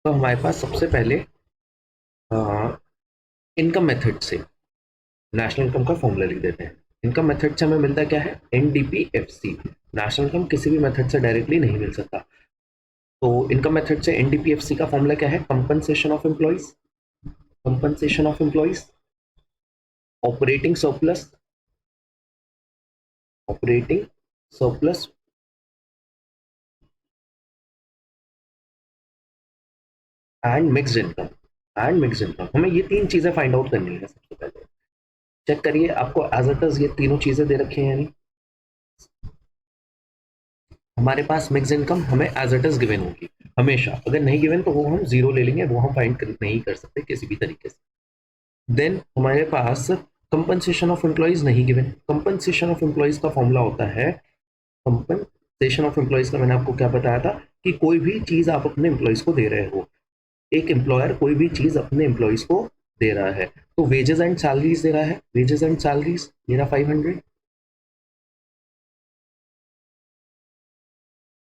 तो हमारे पास सबसे पहले इनकम मेथड से नेशनल इनकम का फॉर्मूला लिख देते हैं। इनकम मेथड से हमें मिलता क्या है? एनडीपीएफसी। नेशनल इनकम किसी भी मेथड से डायरेक्टली नहीं मिल सकता। तो इनकम मेथड से एनडीपीएफसी का फॉर्मूला क्या है? Compensation of employees, compensation of employees, operating surplus, operating surplus and mixed income, and mixed income. हमें ये तीन चीजें फाइंड आउट करनी है। सबसे पहले चेक करिए आपको एज इट इज ये तीनों चीजें दे रखी हैं यानी हमारे पास मिक्स इनकम हमें एज इट इज गिवन होगी हमेशा। अगर नहीं गिवन तो वो हम जीरो ले लेंगे, वो हम फाइंड नहीं कर सकते किसी भी तरीके से। देन हमारे पास कंपनसेशन ऑफ एम्प्लॉइज नहीं गिवन। कंपनसेशन ऑफ एम्प्लॉइज का फॉर्मूला होता है, कंपनसेशन ऑफ एम्प्लॉइज का मैंने आपको क्या बताया था कि कोई भी चीज आप अपने एम्प्लॉइज को दे रहे हो, एक एम्प्लॉयर कोई भी चीज अपने एम्प्लॉइज को दे रहा है, तो वेजेस एंड सैलरीज दे रहा है, वेजेस एंड सैलरीज मेरा 500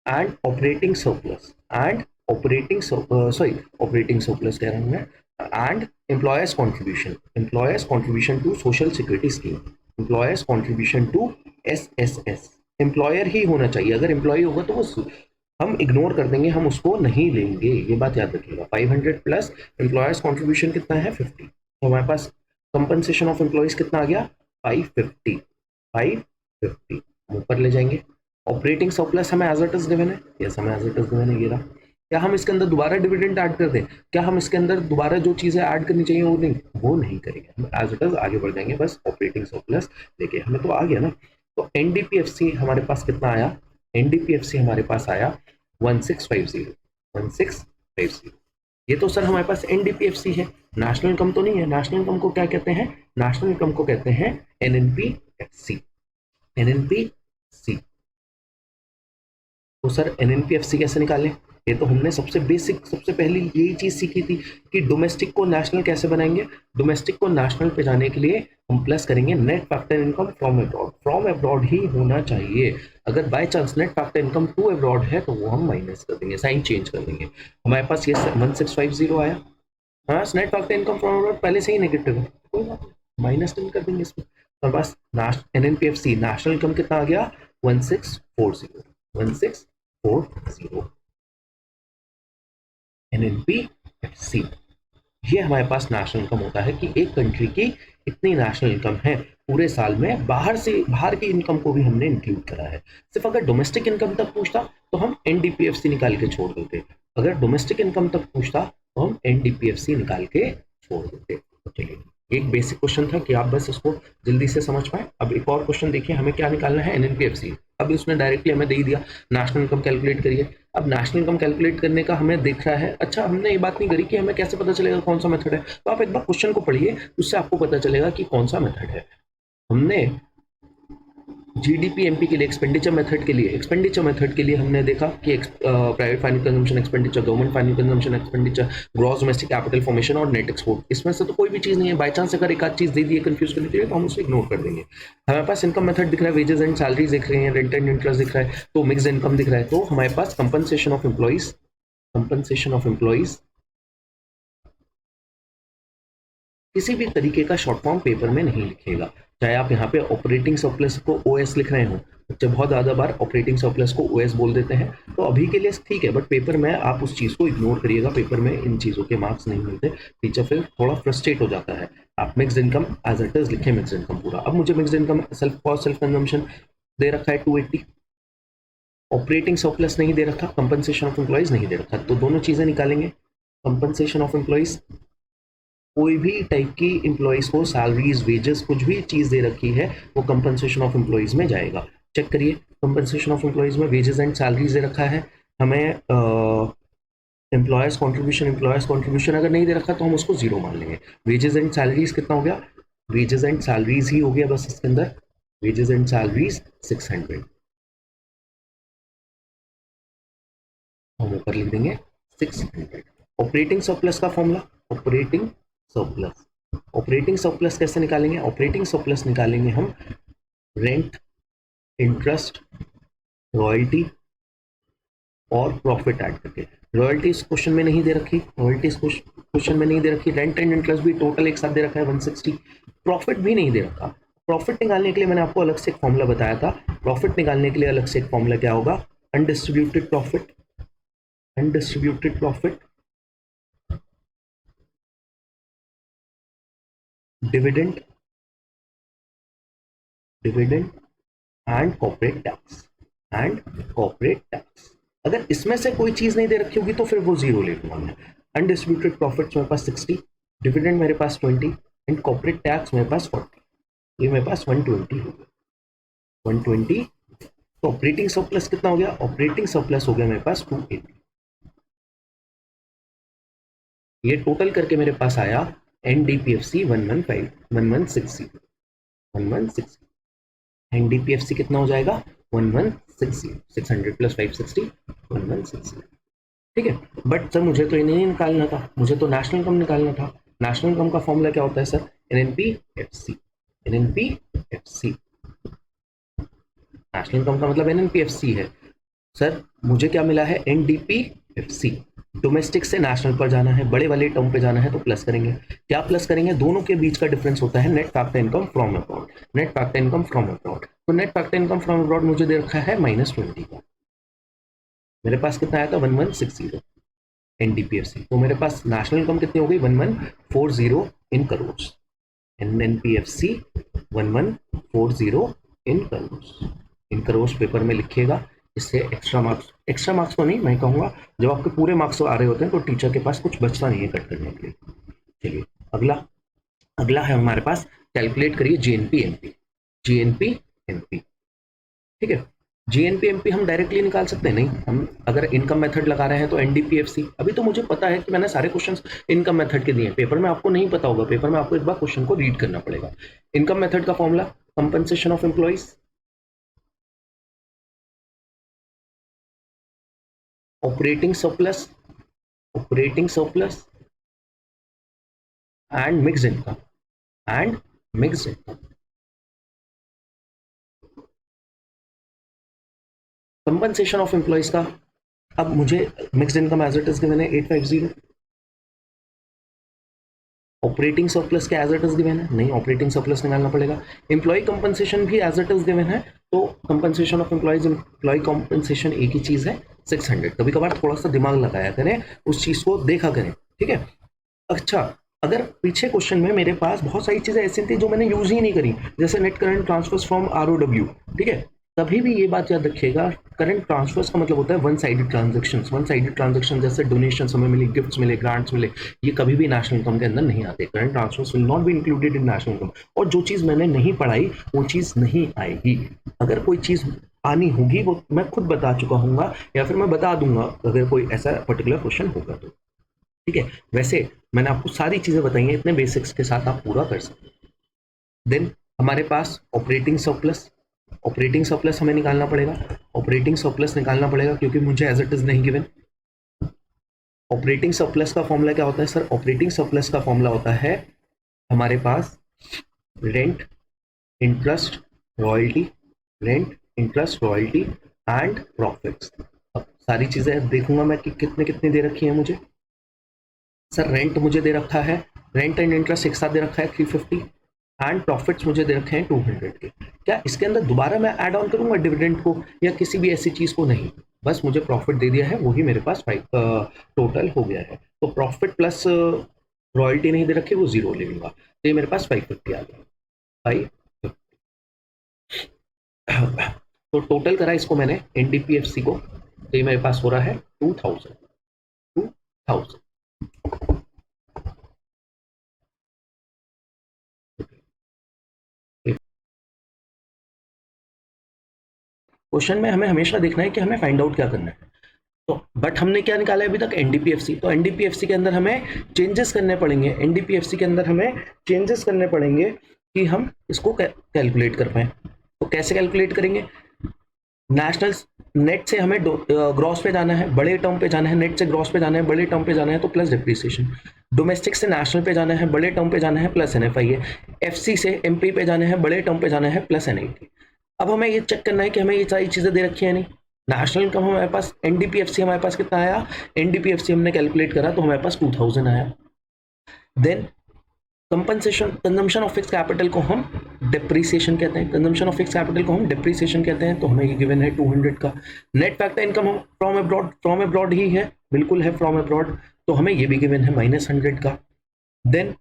and operating surplus, and operating sorry operating surplus कह रहा हूं मैं, and employers contribution, employers contribution to social security scheme, employers contribution to SSS. Employer ही होना चाहिए, अगर एम्प्लॉय होगा तो वो हम इग्नोर कर देंगे, हम उसको नहीं लेंगे, ये बात याद रखिएगा। 500 प्लस एम्प्लॉयर्स कॉन्ट्रीब्यूशन कितना है? 50। तो हमारे पास कंपनसेशन ऑफ एम्प्लॉयज कितना आ गया? 550, 550 ऊपर ले जाएंगे। ऑपरेटिंग सरप्लस हमें एज इट इज गिवन है, यस हमें एज इट इज गिवन है, ये रहा। क्या हम इसके अंदर दोबारा डिविडेंड ऐड कर दें? क्या हम इसके अंदर दोबारा जो चीजें ऐड करनी चाहिए वो नहीं करेंगे, हम एज इट इज आगे बढ़ जाएंगे बस ऑपरेटिंग सरप्लस लेके। हमें तो आ गया ना। तो एनडीपीएफसी हमारे पास कितना आया? एनडीपीएफसी हमारे पास आया 1650, 1650। ये तो सर हमारे पास एनडीपीएफसी है, नेशनल इनकम तो नहीं है। नेशनल इनकम को क्या कहते हैं? नेशनल इनकम को कहते हैं एनएनपीएफसी, एनएनपीसी। तो सर एनएनपीएफसी कैसे निकालें? ये तो हमने सबसे बेसिक सबसे पहली यही चीज सीखी थी कि डोमेस्टिक को नेशनल कैसे बनाएंगे। डोमेस्टिक को नेशनल पे जाने के लिए हम प्लस करेंगे net factor income from abroad, from abroad ही होना चाहिए। अगर by chance net factor income to abroad है तो वो हम माइनस कर देंगे, साइन चेंज कर देंगे। हमारे पास ये 1650 आया। हाँ net factor income from abroad पहले से ही नेगेटिव है, कोई बात नहीं, माइनस टेन कर देंगे इसमें। हमारे पास एनएनपीएफसी नेशनल इनकम कितना आ गया? 1640, 1640 एनएनपीएफसी। ये हमारे पास नेशनल इनकम होता है कि एक कंट्री की इतनी नेशनल इनकम है पूरे साल में, बाहर की इनकम को भी हमने इंक्लूड करा है। सिर्फ अगर डोमेस्टिक इनकम तक पूछता तो हम एनडीपीएफसी निकाल के छोड़ देते, अगर डोमेस्टिक इनकम तक पूछता तो हम एनडीपीएफसी निकाल के छोड़ देते। तो चलिए एक बेसिक क्वेश्चन था कि आप बस उसको जल्दी से समझ पाए। अब एक और क्वेश्चन देखिए, हमें क्या निकालना है? एनएनपीएफसी। अब उसने डायरेक्टली हमें दे ही दिया नेशनल इनकम कैलकुलेट करिए। अब नेशनल इनकम कैलकुलेट करने का हमें दिख रहा है, अच्छा हमने ये बात नहीं करी कि हमें कैसे पता चलेगा कौन सा मेथड है। तो आप एक बार क्वेश्चन को पढ़िए, उससे आपको पता चलेगा कि कौन सा मेथड है। हमने जीडीपी एमपी के लिए एक्सपेंडिचर मेथड के लिए हमने देखा कि private final consumption expenditure, government final consumption expenditure, gross domestic capital formation और नेट एक्सपोर्ट। इसमें से तो कोई भी चीज नहीं है। बाई चांस अगर एक आध चीज दे दी है कंफ्यूज करने के लिए तो हम उसे इग्नोर कर देंगे। हमारे पास इनकम मेथड दिख रहा है, वेजेस एंड सैलरीज दिख रहे हैं, रेंट एंड इंटरेस्ट दिख रहा है, तो मिक्स इनकम दिख रहा है। तो हमारे पास compensation of employees, compensation of employees किसी भी तरीके का शॉर्ट फॉर्म पेपर में नहीं लिखेगा। चाहे आप यहाँ पे ऑपरेटिंग सरप्लस को ओएस लिख रहे हो, बच्चे बहुत ज्यादा बार ऑपरेटिंग सरप्लस को ओएस बोल देते हैं, तो अभी के लिए ठीक है, बट पेपर में आप उस चीज को इग्नोर करिएगा। पेपर में इन चीजों के मार्क्स नहीं मिलते, टीचर फिर थोड़ा फ्रस्ट्रेट हो जाता है। आप mix income as it is लिखे, मिक्स इनकम पूरा। अब मुझे mix income self cost self consumption दे रखा है 280, ऑपरेटिंग सरप्लस नहीं दे रखा, कंपनसेशन ऑफ एम्प्लॉइज नहीं दे रखा, तो दोनों चीजें निकालेंगे। कंपनसेशन ऑफ एम्प्लॉइज, कोई भी टाइप की एम्प्लॉइज को सैलरीज वेजेस कुछ भी चीज दे रखी है वो कंपनसेशन ऑफ एम्प्लॉइज में जाएगा। चेक करिए कंपनसेशन ऑफ एम्प्लॉइज में वेजेस एंड सैलरीज दे रखा है हमें। एम्प्लॉयर्स कॉन्ट्रीब्यूशन अगर नहीं दे रखा तो हम उसको जीरो मान लेंगे। वेजेस एंड सैलरीज कितना हो गया? वेजेस एंड सैलरीज ही हो गया बस इसके अंदर, वेजेस एंड सैलरीज 600, हम ऊपर लिख देंगे 600। ऑपरेटिंग सरप्लस का formula, operating surplus, operating surplus कैसे निकालेंगे? ऑपरेटिंग सरप्लस निकालेंगे हम रेंट, इंटरेस्ट, रॉयल्टी और प्रॉफिट ऐड करके। रॉयल्टी इस क्वेश्चन में नहीं दे रखी, रॉयल्टी इस क्वेश्चन में नहीं दे रखी, रेंट एंड इंटरेस्ट भी टोटल एक साथ दे रखा है 160, प्रॉफिट भी नहीं दे रखा। प्रॉफिट निकालने के लिए मैंने आपको अलग से एक फॉर्मूला बताया था, प्रॉफिट निकालने के लिए अलग से एक फॉर्मूला क्या होगा, undistributed profit, undistributed profit dividend, dividend and corporate tax, and corporate tax. अगर इसमें से कोई चीज नहीं दे रखी होगी तो फिर वो जीरो ले लूंगा मैं। अनडिस्ट्रीब्यूटेड प्रॉफिट्स मेरे पास 60, डिविडेंड मेरे पास 20 एंड कॉर्पोरेट टैक्स मेरे पास 40, ये मेरे पास 120 हो गया, 120। तो ऑपरेटिंग सरप्लस कितना हो गया, ऑपरेटिंग सरप्लस हो गया मेरे पास 280। ये टोटल करके मेरे पास आया एनडीपीएफसी 1160, 1160। एनडीपीएफसी कितना हो जाएगा 1160, 600 प्लस 560, 1160। ठीक है, बट सर मुझे तो ये नहीं निकालना था, मुझे तो नेशनल इनकम निकालना था। नेशनल इनकम का फॉर्मूला क्या होता है सर, एनएनपीएफसी, एनएनपीएफसी। नेशनल इनकम का मतलब एनएनपीएफसी है। सर मुझे क्या मिला है, एनडीपीएफसी। डोमेस्टिक से नेशनल पर जाना है, बड़े वाले टर्म पे जाना है तो प्लस करेंगे। क्या प्लस करेंगे, दोनों के बीच का डिफरेंस होता है net factor income from abroad, net factor income from abroad. तो net factor income from abroad मुझे दे रखा है -20 का, मेरे पास कितना आया था 1160 एनडीपीएफसी। तो मेरे पास नेशनल इनकम कितनी हो गई 1140 इन करोड़, एनएनपीएफसी 1140 इन करोड़। इन करोड़ पेपर में लिखिएगा, इससे एक्स्ट्रा मार्क्स तो नहीं, मैं कहूँगा जब आपके पूरे मार्क्स आ रहे होते हैं तो टीचर के पास कुछ बचता नहीं है कट करने के लिए। चलिए अगला, अगला है हमारे पास, कैलकुलेट करिए जीएनपी एमपी, जीएनपी एमपी। ठीक है, जीएनपी एमपी हम डायरेक्टली निकाल सकते हैं, नहीं हम अगर इनकम मेथड लगा रहे हैं तो एनडीपीएफसी। अभी तो मुझे पता है कि मैंने सारे क्वेश्चंस इनकम मेथड के दिए हैं, पेपर में आपको नहीं पता होगा, पेपर में आपको एक बार क्वेश्चन को रीड करना पड़ेगा। इनकम मेथड का formula compensation of employees, operating surplus, operating surplus and mixed income, and mixed income. Compensation of employees का, अब मुझे mixed income as it is given है 850, ऑपरेटिंग सरप्लस के एज इट इज गिवन है, नहीं operating surplus निकालना पड़ेगा। Employee compensation भी एज इट इज गिवन है, तो compensation of employees, employee compensation एक ही चीज है 600। कभी कभार थोड़ा सा दिमाग लगाया करें, उस चीज को देखा करें, ठीक है। अच्छा, अगर पीछे क्वेश्चन में मेरे पास बहुत सारी चीजें ऐसी थी जो मैंने यूज ही नहीं करी, जैसे net current transfers from ROW, ठीक है, तभी भी ये बात याद रखिएगा, करंट ट्रांसफर्स का मतलब होता है one sided transactions. One sided transaction जैसे डोनेशंस हमें मिली, गिफ्ट्स मिले, ग्रांट्स मिले, ये कभी भी नेशनल इनकम के अंदर नहीं आते। Current transfers will not be included in national income. और जो चीज मैंने नहीं पढ़ाई वो चीज नहीं आएगी। अगर कोई चीज आनी होगी वो मैं खुद बता चुका हूँ, या फिर मैं बता दूंगा अगर कोई ऐसा पर्टिकुलर क्वेश्चन होगा तो, ठीक है। वैसे मैंने आपको सारी चीजें बताई हैं, इतने बेसिक्स के साथ आप पूरा कर सकते हैं। देन हमारे पास ऑपरेटिंग सरप्लस, ऑपरेटिंग सरप्लस हमें निकालना पड़ेगा, ऑपरेटिंग सरप्लस निकालना पड़ेगा क्योंकि मुझे एज इट इज नहीं गिवन। ऑपरेटिंग सरप्लस का फॉर्मूला क्या होता है सर, ऑपरेटिंग सरप्लस का फॉर्मूला होता है हमारे पास rent, interest, royalty, rent, interest, royalty and profits. अब सारी चीजें देखूंगा मैं कि कितने कितने दे रखी है मुझे। सर रेंट मुझे दे रखा है, रेंट एंड इंटरेस्ट एक साथ दे रखा है 350, एंड प्रॉफिट्स मुझे दे रखे हैं 200 के। क्या इसके अंदर दोबारा मैं ऐड ऑन करूंगा डिविडेंड को या किसी भी ऐसी चीज को, नहीं, बस मुझे प्रॉफिट दे दिया है, वही मेरे पास टोटल हो गया है। तो प्रॉफिट प्लस रॉयल्टी नहीं दे रखी, वो जीरो ले लूंगा, तो ये मेरे पास 550 आ गया, 550। तो टोटल करा इसको मैंने एनडीपीएफसी को, तो ये मेरे पास हो रहा है 2000, 2000। क्वेश्चन में हमें हमेशा देखना है कि हमें फाइंड आउट क्या करना है। तो बट हमने क्या निकाला है अभी तक, एनडीपीएफसी। तो एनडीपीएफसी के अंदर हमें चेंजेस करने पड़ेंगे, एनडीपीएफसी के अंदर हमें चेंजेस करने पड़ेंगे कि हम इसको कैलकुलेट कर पाए। तो कैसे कैलकुलेट करेंगे, नेशनल नेट से हमें ग्रॉस पे जाना है, बड़े टर्म पे जाना है, नेट से ग्रॉस पे जाना है, बड़े टर्म पे जाना है तो प्लस डिप्रिसिएशन। डोमेस्टिक से नेशनल पे जाना है, बड़े टर्म पे जाना है प्लस एनएफआई है। एफसी से एमपी पे जाना है, बड़े टर्म पे जाना है प्लस एनआईटी। अब हमें ये चेक करना है कि हमें ये सारी चीजें दे रखी है नहीं, नेशनल इनकम हमारे पास, एनडीपीएफसी हमारे पास कितना आया, एनडीपीएफसी हमने कैलकुलेट करा तो हमारे पास 2000 आया। Then compensation, consumption of fix capital को हम डिप्रिसिएशन कहते हैं, कंजम्पशन ऑफ फिक्स कैपिटल को हम डिप्रिसिएशन कहते हैं, तो हमें ये गिवन है 200 का। नेट फैक्टर इनकम हम फ्रॉम अब्रॉड ही है, बिल्कुल है फ्रॉम अब्रॉड, तो हमें ये भी गिवन है -100 का। देन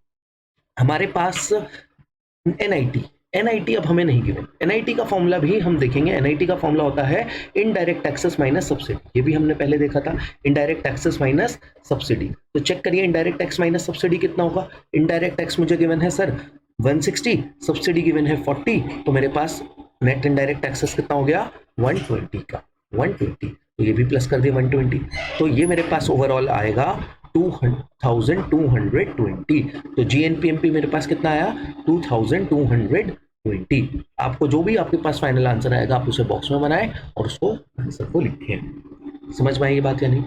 हमारे पास एनआईटी, एनआईटी अब हमें नहीं गिवन, एनआईटी का फॉर्मूला भी हम देखेंगे। एनआईटी का फॉर्मूला होता है इनडायरेक्ट टैक्सेस माइनस सब्सिडी, ये भी हमने पहले देखा था, इनडायरेक्ट टैक्सेस माइनस सब्सिडी। तो चेक करिए इनडायरेक्ट टैक्स माइनस सब्सिडी कितना होगा। इनडायरेक्ट टैक्स मुझे गिवन है सर 160, सब्सिडी गिवन है 40, तो मेरे पास नेट इनडायरेक्ट टैक्सेस कितना हो गया 120 का, 120, तो ये भी प्लस कर दिया 120, तो ये मेरे पास ओवरऑल आएगा 2220। तो जीएनपीएमपी मेरे पास कितना आया 2220। आपको जो भी आपके पास फाइनल आंसर आएगा आप उसे बॉक्स में बनाएं और उसको आंसर को लिखें। समझ में आई ये बात या नहीं?